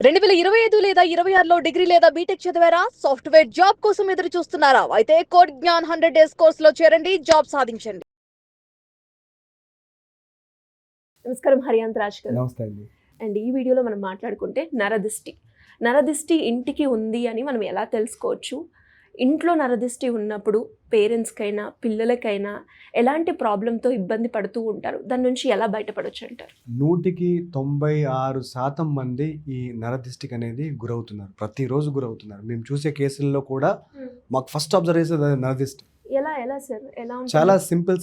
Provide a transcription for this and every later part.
2025 లేదా 26లో డిగ్రీ లేదా బీటెక్ చదివారా? సాఫ్ట్‌వేర్ జాబ్ కోసం ఎదురు చూస్తున్నారా? అయితే కోడ్ జ్ఞాన్ 100 డేస్ కోర్సులో చేరండి, జాబ్ సాధించండి. నమస్కారం హరియాంత్ రాజ్ గారు. నమస్తే అండి. అండ్ ఈ వీడియోలో మనం మాట్లాడుకుంటే నరదిష్టి. నరదిష్టి ఇంటికి ఉంది అని మనం ఎలా తెలుసుకోవచ్చు? ఇంట్లో నరదిష్టి ఉన్నప్పుడు పేరెంట్స్‌కైనా, పిల్లలకైనా ఎలాంటి ప్రాబ్లమ్‌తో ఇబ్బంది పడుతూ ఉంటారు? దాని నుంచి ఎలా బయటపడొచ్చు అంటారు? 100కి 96% మంది ఈ నరదిష్టికి అనేది గురవుతున్నారు. ప్రతిరోజు గురవుతున్నారు. మేము చూసే కేసుల్లో కూడా మాకు ఫస్ట్ అబ్జర్వ్ చేసేది అదే నరదిష్టి. ఎలా సార్? ఎలా ఉంటుంది? చాలా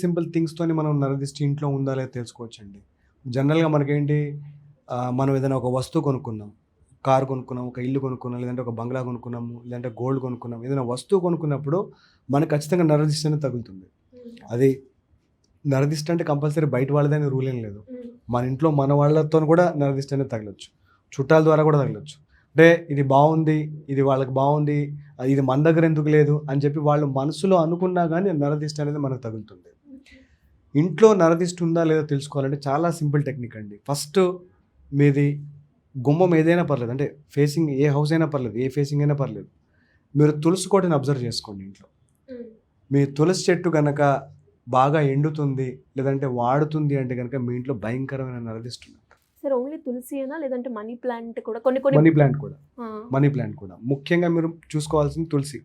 సింపుల్ థింగ్స్‌తోని మనం నరదిష్టి ఇంట్లో ఉందా లేదా తెలుసుకోవచ్చండి. జనరల్‌గా మనకేంటి మనం ఏదైనా ఒక వస్తువు కొనుక్కున్నాం. కారు కొనుక్కున్నాం, ఒక ఇల్లు కొనుక్కున్నాం, లేదంటే ఒక బంగ్లా కొనుక్కున్నాము, లేదంటే గోల్డ్ కొనుక్కున్నాం. ఏదైనా వస్తువు కొనుక్కున్నప్పుడు మనకు ఖచ్చితంగా నరదిష్టి అనేది తగులుతుంది. అది నరదిష్టి అంటే కంపల్సరీ బయట వాళ్ళదని రూల్ ఏం లేదు. మన ఇంట్లో మన వాళ్ళతో కూడా నరదిష్టి అనేది తగలొచ్చు. చుట్టాల ద్వారా కూడా తగలొచ్చు. అంటే ఇది బాగుంది, ఇది వాళ్ళకి బాగుంది, ఇది మన దగ్గర ఎందుకు లేదు అని చెప్పి వాళ్ళు మనసులో అనుకున్నా కానీ నరదిష్టి అనేది మనకు తగులుతుంది. ఇంట్లో నరదిష్టి ఉందా లేదా తెలుసుకోవాలంటే చాలా సింపుల్ టెక్నిక్ అండి. ఫస్ట్ మీది గుమ్మం ఏదైనా పర్లేదు, అంటే ఫేసింగ్ ఏ హౌస్ అయినా పర్లేదు, ఏ ఫేసింగ్ అయినా పర్లేదు, మీరు తులసి కోటని అబ్జర్వ్ చేసుకోండి ఇంట్లో. మీ తులసి చెట్టు కనుక బాగా ఎండుతుంది లేదంటే వాడుతుంది అంటే కనుక మీ ఇంట్లో భయంకరమైన నరదిష్టి ఉంది. సార్ ఓన్లీ తులసియేనా లేదంటే మనీ ప్లాంట్ కూడా కొన్ని మనీ ప్లాంట్ కూడా ముఖ్యంగా మీరు చూసుకోవాల్సింది తులసి.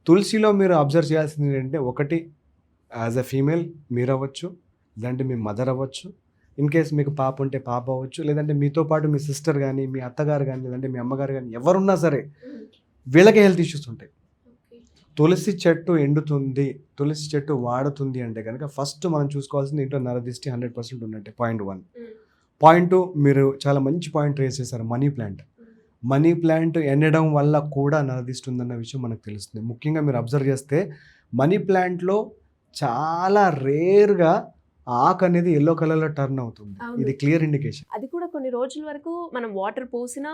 తులసిలో మీరు అబ్జర్వ్ చేయాల్సింది ఏంటంటే, ఒకటి యాజ్ అ ఫీమేల్ మీరు అవ్వచ్చు, లేదంటే మీ మదర్ అవ్వచ్చు, ఇన్ కేస్ మీకు పాప ఉంటే పాప అవ్వచ్చు, లేదంటే మీతో పాటు మీ సిస్టర్ కానీ, మీ అత్తగారు కానీ, లేదంటే మీ అమ్మగారు కానీ ఎవరున్నా సరే వీళ్ళకి హెల్త్ ఇష్యూస్ ఉంటాయి. తులసి చెట్టు ఎండుతుంది, తులసి చెట్టు వాడుతుంది అంటే కనుక ఫస్ట్ మనం చూసుకోవాల్సింది ఇంట్లో నరదిష్టి 100% ఉన్నట్టే. పాయింట్ 1. పాయింట్ 2, మీరు చాలా మంచి పాయింట్ రేస్ చేశారు, మనీ ప్లాంట్ ఎండడం వల్ల కూడా నరదిష్టి ఉందన్న విషయం మనకు తెలుస్తుంది. ముఖ్యంగా మీరు అబ్జర్వ్ చేస్తే మనీ ప్లాంట్లో చాలా రేర్గా ఆకు అనేది ఎల్లో కలర్లో టర్న్ అవుతుంది. ఇది క్లియర్ ఇండికేషన్. అది కూడా కొన్ని రోజుల వరకు మనం వాటర్ పోసినా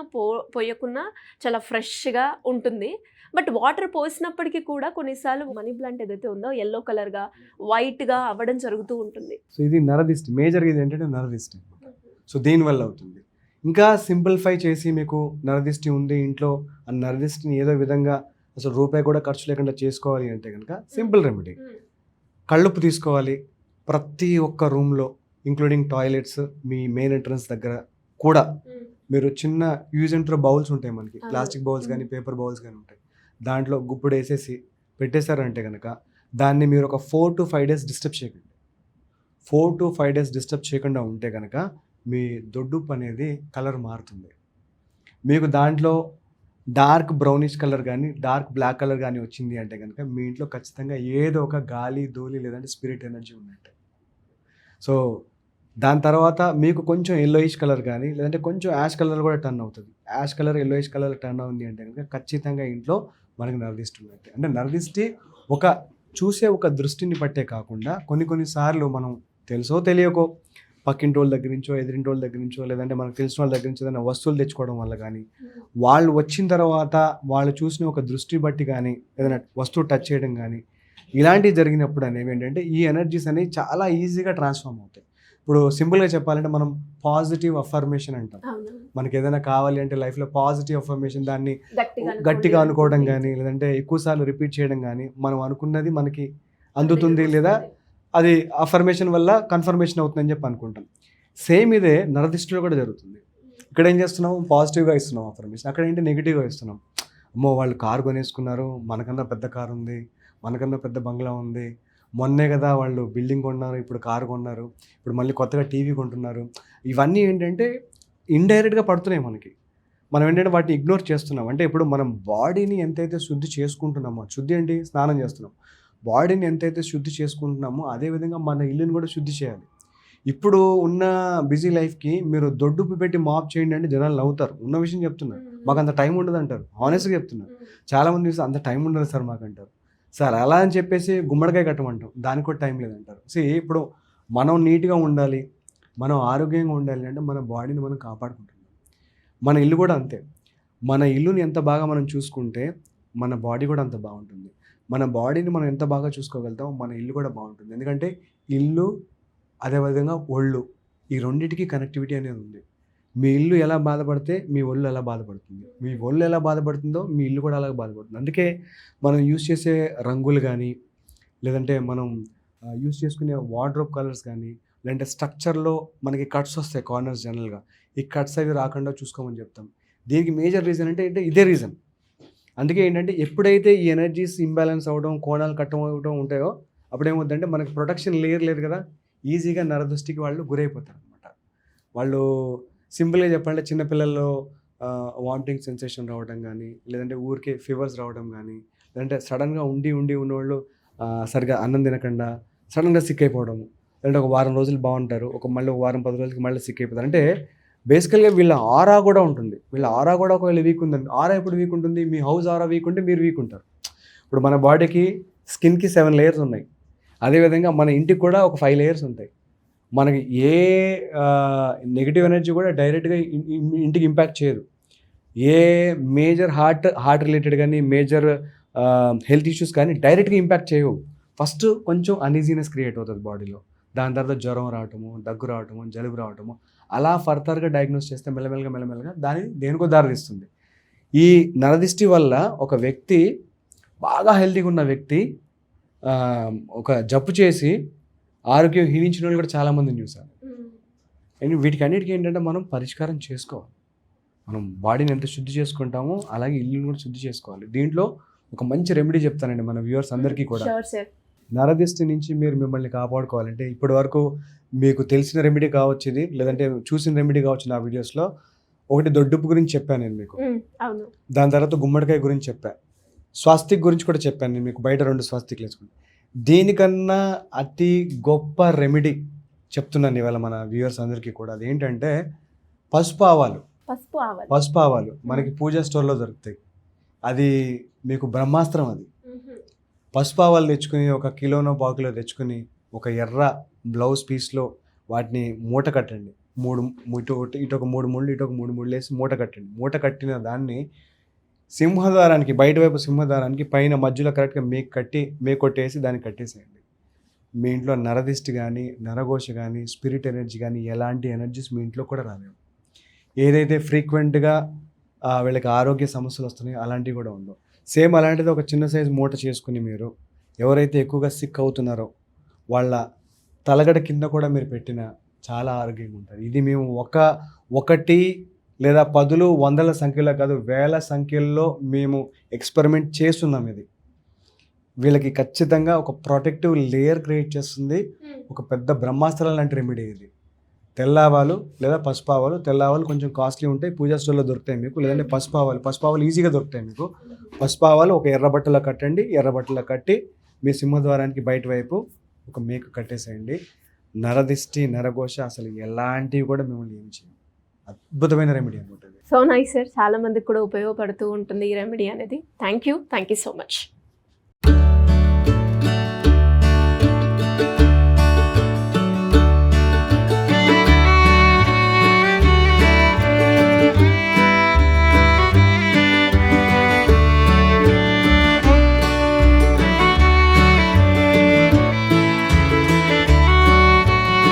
పోయకున్నా చాలా ఫ్రెష్గా ఉంటుంది. బట్ వాటర్ పోసినప్పటికీ కూడా కొన్నిసార్లు మనీ ప్లాంట్ ఏదైతే ఉందో ఎల్లో కలర్గా వైట్గా అవ్వడం జరుగుతూ ఉంటుంది. సో ఇది నరదిష్టి, మేజర్గా ఇది ఏంటంటే నరదిష్టి. సో దీనివల్ల అవుతుంది. ఇంకా సింప్లిఫై చేసి మీకు నరదిష్టి ఉంది ఇంట్లో, ఆ నరదిష్టిని ఏదో విధంగా అసలు రూపాయి కూడా ఖర్చు లేకుండా చేసుకోవాలి అంటే కనుక సింపుల్ రెమెడీ, కళ్ళుప్పు తీసుకోవాలి. ప్రతి ఒక్క రూమ్లో ఇంక్లూడింగ్ టాయిలెట్స్, మీ మెయిన్ ఎంట్రన్స్ దగ్గర కూడా మీరు చిన్న యూజ్ అండ్ త్రో బౌల్స్ ఉంటాయి మనకి, ప్లాస్టిక్ బౌల్స్ కానీ పేపర్ బౌల్స్ కానీ ఉంటాయి. దాంట్లో గుప్పుడు వేసేసి పెట్టేశారంటే కనుక దాన్ని మీరు ఒక 4 to 5 days డిస్టర్బ్ చేయకండి. 4 to 5 days డిస్టర్బ్ చేయకుండా ఉంటే కనుక మీ దొడ్డుప్పు అనేది కలర్ మారుతుంది. మీకు దాంట్లో డార్క్ బ్రౌనిష్ కలర్ కానీ డార్క్ బ్లాక్ కలర్ కానీ వచ్చింది అంటే కనుక మీ ఇంట్లో ఖచ్చితంగా ఏదో ఒక గాలి ధూళి లేదంటే స్పిరిట్ ఎనర్జీ ఉన్నట్టే. సో దాని తర్వాత మీకు కొంచెం ఎల్లోయిష్ కలర్ కానీ లేదంటే కొంచెం యాష్ కలర్ కూడా టర్న్ అవుతుంది. Ash colour yellowish colour turn అవుతుంది అంటే కనుక ఖచ్చితంగా ఇంట్లో మనకి నరదిష్టి ఉన్నట్టే. అంటే నరదిష్టి ఒక చూసే ఒక దృష్టిని పట్టే కాకుండా కొన్నిసార్లు మనం తెలుసో తెలియకో పక్కింటి వాళ్ళ దగ్గర నుంచో, ఎదురింటి వాళ్ళ దగ్గర నుంచో, లేదంటే మనకు తెలిసిన వాళ్ళ దగ్గర నుంచి ఏదైనా వస్తువులు తెచ్చుకోవడం వల్ల కానీ, వాళ్ళు వచ్చిన తర్వాత వాళ్ళు చూసిన ఒక దృష్టి బట్టి కానీ, ఏదైనా వస్తువు టచ్ చేయడం కానీ, ఇలాంటివి జరిగినప్పుడు అనేవి ఏంటంటే ఈ ఎనర్జీస్ అనేవి చాలా ఈజీగా ట్రాన్స్ఫార్మ్ అవుతాయి. ఇప్పుడు సింపుల్గా చెప్పాలంటే మనం పాజిటివ్ అఫర్మేషన్ అంటాం. మనకి ఏదైనా కావాలి అంటే లైఫ్లో పాజిటివ్ అఫర్మేషన్, దాన్ని గట్టిగా అనుకోవడం కానీ, లేదంటే ఎక్కువసార్లు రిపీట్ చేయడం కానీ, మనం అనుకున్నది మనకి అందుతుంది లేదా అది అఫర్మేషన్ వల్ల కన్ఫర్మేషన్ అవుతుందని చెప్పి అనుకుంటాం. సేమ్ ఇదే నరదిష్టిలో కూడా జరుగుతుంది. ఇక్కడ ఏం చేస్తున్నాం, పాజిటివ్గా ఇస్తున్నాం అఫర్మేషన్, అక్కడ ఏంటి నెగిటివ్గా ఇస్తున్నాం. అమ్మో వాళ్ళు కారు కొనేసుకున్నారు, మనకన్నా పెద్ద కారు ఉంది, మనకన్నా పెద్ద బంగ్లా ఉంది, మొన్నే కదా వాళ్ళు బిల్డింగ్ కొన్నారు, ఇప్పుడు కారు కొన్నారు, ఇప్పుడు మళ్ళీ కొత్తగా టీవీ కొంటున్నారు. ఇవన్నీ ఏంటంటే ఇండైరెక్ట్గా పడుతున్నాయి మనకి. మనం ఏంటంటే వాటిని ఇగ్నోర్ చేస్తున్నాం. అంటే ఇప్పుడు మనం బాడీని ఎంతైతే శుద్ధి చేసుకుంటున్నామో, శుద్ధి ఏంటి, స్నానం చేస్తున్నాం, బాడీని ఎంతైతే శుద్ధి చేసుకుంటున్నామో అదేవిధంగా మన ఇల్లుని కూడా శుద్ధి చేయాలి. ఇప్పుడు ఉన్న బిజీ లైఫ్కి మీరు దొడ్డుప్పు పెట్టి మాప్ చేయండి అంటే జనాలు నవ్వుతారు. ఉన్న విషయం చెప్తున్నారు, మాకు అంత టైం ఉండదు అంటారు. హానెస్ట్గా చెప్తున్నారు. చాలామంది అంత టైం ఉండదు సార్ మాకు అంటారు. సార్ అలా అని చెప్పేసి గుమ్మడికాయ కట్టమంటాం, దానికి కూడా టైం లేదంటారు. ఇప్పుడు మనం నీట్గా ఉండాలి, మనం ఆరోగ్యంగా ఉండాలి అంటే మన బాడీని మనం కాపాడుకుంటున్నాం. మన ఇల్లు కూడా అంతే. మన ఇల్లుని ఎంత బాగా మనం చూసుకుంటే మన బాడీ కూడా అంత బాగుంటుంది. మన బాడీని మనం ఎంత బాగా చూసుకోగలుగుతామో మన ఇల్లు కూడా బాగుంటుంది. ఎందుకంటే ఇల్లు అదేవిధంగా ఒళ్ళు, ఈ రెండింటికి కనెక్టివిటీ అనేది ఉంది. మీ ఇల్లు ఎలా బాధపడితే మీ ఒళ్ళు ఎలా బాధపడుతుంది, మీ ఒళ్ళు ఎలా బాధపడుతుందో మీ ఇల్లు కూడా అలాగే బాధపడుతుంది. అందుకే మనం యూస్ చేసే రంగులు కానీ, లేదంటే మనం యూస్ చేసుకునే వార్డ్రోబ్ కలర్స్ కానీ, లేదంటే స్ట్రక్చర్లో మనకి కట్స్ వస్తాయి కార్నర్స్ జనరల్గా. ఈ కట్స్ అవి రాకుండా చూసుకోమని చెప్తాం. దీనికి మేజర్ రీజన్ అంటే ఇదే రీజన్. అందుకే ఏంటంటే ఎప్పుడైతే ఈ ఎనర్జీస్ ఇంబ్యాలెన్స్ అవ్వడం, కోణాలు కట్టం అవ్వడం ఉంటాయో అప్పుడు ఏమవుతుందంటే మనకి ప్రొటెక్షన్ లేయర్ లేదు కదా, ఈజీగా నరదృష్టికి వాళ్ళు గురైపోతారు అనమాట. వాళ్ళు సింపుల్గా చెప్పాలంటే చిన్నపిల్లల్లో వామిటింగ్ సెన్సేషన్ రావడం కానీ, లేదంటే ఊరికే ఫీవర్స్ రావడం కానీ, లేదంటే సడన్గా ఉన్నవాళ్ళు సరిగా అన్నం తినకుండా సడన్గా సిక్ అయిపోవడము, లేదంటే ఒక వారం రోజులు బాగుంటారు, మళ్ళీ ఒక వారం 10 రోజులకి మళ్ళీ సిక్ అయిపోతారు. అంటే బేసికల్గా వీళ్ళ ఆరా కూడా ఉంటుంది. వీళ్ళ ఆరా కూడా ఒకవేళ వీక్ ఉందండి. ఆరా ఎప్పుడు వీక్ ఉంటుంది? మీ హౌస్ ఆరా వీక్ ఉంటే మీరు వీక్ ఉంటారు. ఇప్పుడు మన బాడీకి స్కిన్కి 7 లేయర్స్ ఉన్నాయి. అదేవిధంగా మన ఇంటికి కూడా ఒక 5 లేయర్స్ ఉంటాయి. మనకి ఏ నెగిటివ్ ఎనర్జీ కూడా డైరెక్ట్గా ఇంటికి ఇంపాక్ట్ చేయదు. ఏ మేజర్ హార్ట్ రిలేటెడ్ కానీ, మేజర్ హెల్త్ ఇష్యూస్ కానీ డైరెక్ట్గా ఇంపాక్ట్ చేయవు. ఫస్ట్ కొంచెం అన్ఈజీనెస్ క్రియేట్ అవుతుంది బాడీలో. దాని తర్వాత జ్వరం రావటము, దగ్గు రావటము, జలుబు రావటము, అలా ఫర్దర్గా డయాగ్నోస్ చేస్తే మెల్లమెల్లగా దేనికో దారితీస్తుంది. ఈ నరదిష్టి వల్ల ఒక వ్యక్తి, బాగా హెల్తీగా ఉన్న వ్యక్తి ఒక జబ్బు చేసి ఆరోగ్యం హీనించిన వాళ్ళు కూడా చాలామందిని చూశాను. అండ్ వీటికి అన్నిటికీ ఏంటంటే మనం పరిష్కారం చేసుకోవాలి. మనం బాడీని ఎంత శుద్ధి చేసుకుంటామో అలాగే ఇల్లుని కూడా శుద్ధి చేసుకోవాలి. దీంట్లో ఒక మంచి రెమెడీ చెప్తానండి మన వ్యూవర్స్ అందరికీ కూడా. నరదిష్టి నుంచి మీరు మిమ్మల్ని కాపాడుకోవాలంటే ఇప్పటి వరకు మీకు తెలిసిన రెమెడీ కావచ్చు ఇది, లేదంటే చూసిన రెమెడీ కావచ్చు నా వీడియోస్లో. ఒకటి దొడ్డుప్పు గురించి చెప్పాను నేను మీకు. దాని తర్వాత గుమ్మడికాయ గురించి చెప్పాను. స్వాస్తిక్ గురించి కూడా చెప్పాను నేను మీకు. బయట 2 స్వాస్తిక్లు వేసుకుని. దీనికన్నా అతి గొప్ప రెమెడీ చెప్తున్నాను ఇవాళ మన వ్యూవర్స్ అందరికీ కూడా. అదేంటంటే పసుపు ఆవాలు మనకి పూజా స్టోర్లో దొరుకుతాయి. అది మీకు బ్రహ్మాస్త్రం. అది పసుపు ఆవాలు తెచ్చుకుని 1 కిలోనో 1/2 కిలో తెచ్చుకుని ఒక ఎర్ర బ్లౌజ్ పీస్లో వాటిని మూట కట్టండి. ఇటు ఒక 3 ముళ్ళు, ఇటు ఒక 3 ముళ్ళు వేసి మూట కట్టండి. మూట కట్టిన దాన్ని సింహద్వారానికి, బయట వైపు సింహద్వారానికి పైన మధ్యలో కరెక్ట్గా మేకొట్టేసి దాన్ని కట్టేసేయండి. మీ ఇంట్లో నరదిష్టి కానీ, నరఘోష కానీ, స్పిరిట్ ఎనర్జీ కానీ, ఎలాంటి ఎనర్జీస్ మీ ఇంట్లో కూడా రాలేవు. ఏదైతే ఫ్రీక్వెంట్గా వీళ్ళకి ఆరోగ్య సమస్యలు వస్తున్నాయో అలాంటివి కూడా ఉండవు. సేమ్ అలాంటిది ఒక చిన్న సైజు మూట చేసుకుని మీరు ఎవరైతే ఎక్కువగా సిక్ అవుతున్నారో వాళ్ళ తలగడ కింద కూడా మీరు పెట్టిన చాలా ఆరోగ్యంగా ఉంటారు. ఇది మేము ఒకటి లేదా 10, 100ల సంఖ్యలో కాదు, 1000 సంఖ్యల్లో మేము ఎక్స్పెరిమెంట్ చేస్తున్నాం. ఇది వీళ్ళకి ఖచ్చితంగా ఒక ప్రొటెక్టివ్ లేయర్ క్రియేట్ చేస్తుంది. ఒక పెద్ద బ్రహ్మాస్త్రాలు లాంటి రెమెడీ ఇది. తెల్లావాలు లేదా పసుపు ఆవాలు. తెల్లావాలు కొంచెం కాస్ట్లీ ఉంటాయి, పూజా స్టోర్లో దొరుకుతాయి మీకు. లేదంటే పసుపు ఆవాలు ఈజీగా దొరుకుతాయి మీకు. పసుపు ఆవాలు ఒక ఎర్రబట్టలో కట్టండి. ఎర్రబట్టలో కట్టి మీ సింహద్వారానికి బయట వైపు ఒక మేకు కట్టేసేయండి. నరదిష్టి, నరఘోష అసలు ఎలాంటివి కూడా మిమ్మల్ని ఏమి చేయవు. అద్భుతమైన రెమెడీ అనమాట. So nice sir. చాలా మందికి కూడా ఉపయోగపడుతూ ఉంటుంది ఈ రెమెడీ అనేది. Thank you so much.